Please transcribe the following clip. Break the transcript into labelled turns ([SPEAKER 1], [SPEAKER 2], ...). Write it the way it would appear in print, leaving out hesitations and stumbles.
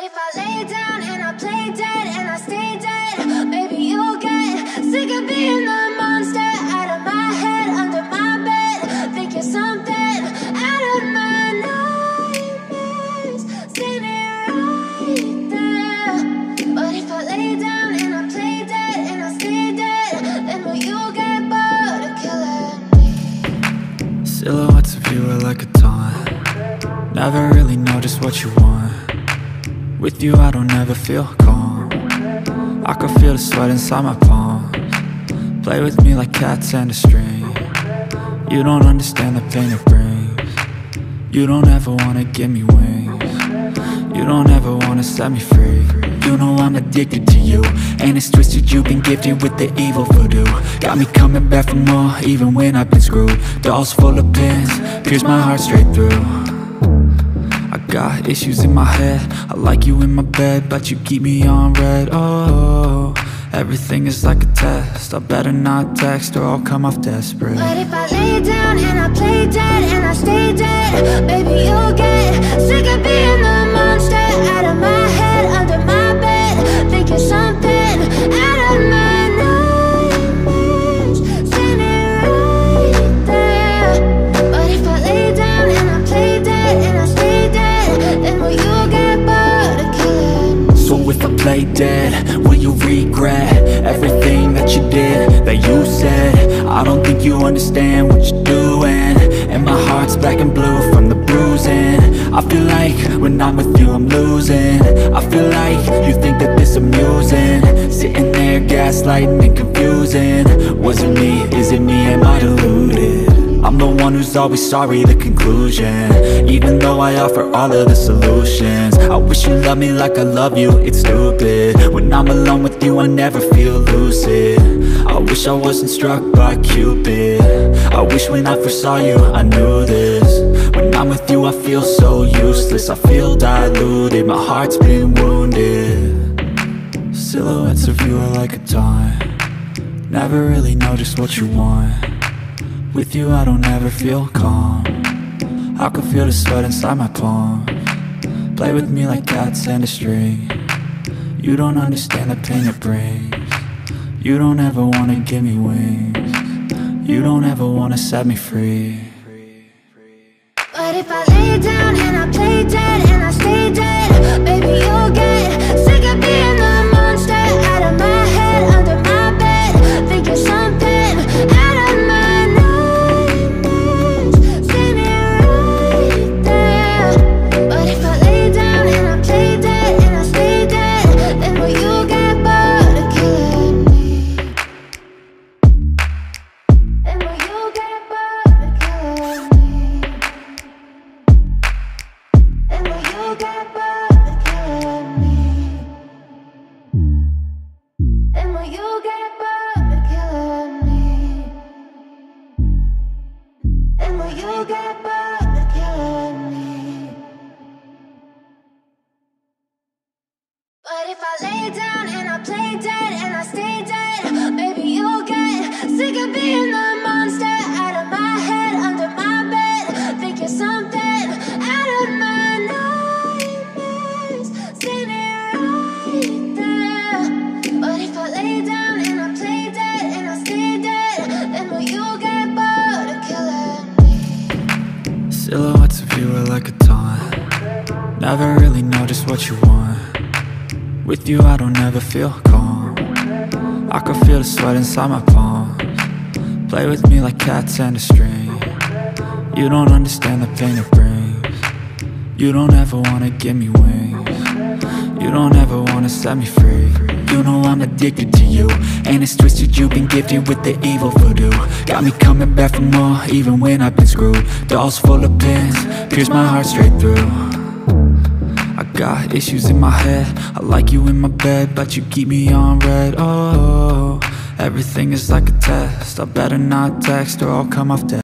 [SPEAKER 1] if I lay down and I play dead and I stay dead, maybe you'll get sick of being the monster out of my head, under my bed, thinking something out of my nightmares, standing right there. But if I lay down and I play dead and I stay dead, then will you get bored of killing me?
[SPEAKER 2] Silhouettes of you are like a taunt. Never really know just what you want. With you I don't ever feel calm. I can feel the sweat inside my palms. Play with me like cats and a string. You don't understand the pain it brings. You don't ever wanna give me wings. You don't ever wanna set me free. You know I'm addicted to you, and it's twisted, you've been gifted with the evil voodoo. Got me coming back for more, even when I've been screwed. Dolls full of pins, pierce my heart straight through. I got issues in my head, I like you in my bed, but you keep me on red. Oh, everything is like a test, I better not text or I'll come off desperate.
[SPEAKER 1] But if I lay down and I play dead and I stay dead, baby you'll get sick of being the monster out of my head, under my bed, thinking something out of my nightmares, standing right there. But if I lay down and I play dead and I stay dead, then will you get bored of killing me?
[SPEAKER 2] So if I play dead, will you regret everything that you did, that you said? I don't think you understand what you're doing, and my heart's black and blue from the bruising. I feel like when I'm with you I'm losing. I feel like you think that this amusing, sitting there gaslighting and confusing. Was it me? Is it me? Am I deluded? I'm the one who's always sorry, the conclusion, even though I offer all of the solutions. I wish you loved me like I love you, it's stupid. When I'm alone with you I never feel lucid. I wish I wasn't struck by Cupid. I wish when I first saw you I knew this. When I'm with you I feel so useless, I feel diluted, my heart's been wounded. Silhouettes of you are like a taunt. Never really know just what you want. With you I don't ever feel calm. I can feel the sweat inside my palms. Play with me like cats and a string. You don't understand the pain it brings. You don't ever wanna give me wings. You don't ever wanna set me free.
[SPEAKER 1] But if I lay down and I play dead and I stay dead, baby you'll get sick of being the monster out of my head, under my bed, thinking something out of my nightmares, standing right there. But if I lay down and I play dead and I stay dead, then will you get bored of killing me? Then will you get bored of killing me? And will you get bored of killing me? And will you get bored of killing me? And will you get bored of killing me? But if I lay down and I play dead and I stay dead, baby you'll get sick of being the monster out of my head, under my bed, thinking something out of my nightmares, standing right there. But if I lay down and I play dead and I stay dead, then will you get bored of killing me?
[SPEAKER 2] Silhouettes of you are like a taunt. Never really know just what you want. With you I don't ever feel calm. I can feel the sweat inside my palms. Play with me like cats and a string. You don't understand the pain it brings. You don't ever wanna give me wings. You don't ever wanna set me free. You know I'm addicted to you, and it's twisted, you've been gifted with the evil voodoo. Got me coming back for more, even when I've been screwed. Dolls full of pins, pierce my heart straight through. I got issues in my head, I like you in my bed, but you keep me on red. Oh, everything is like a test, I better not text or I'll come off dead.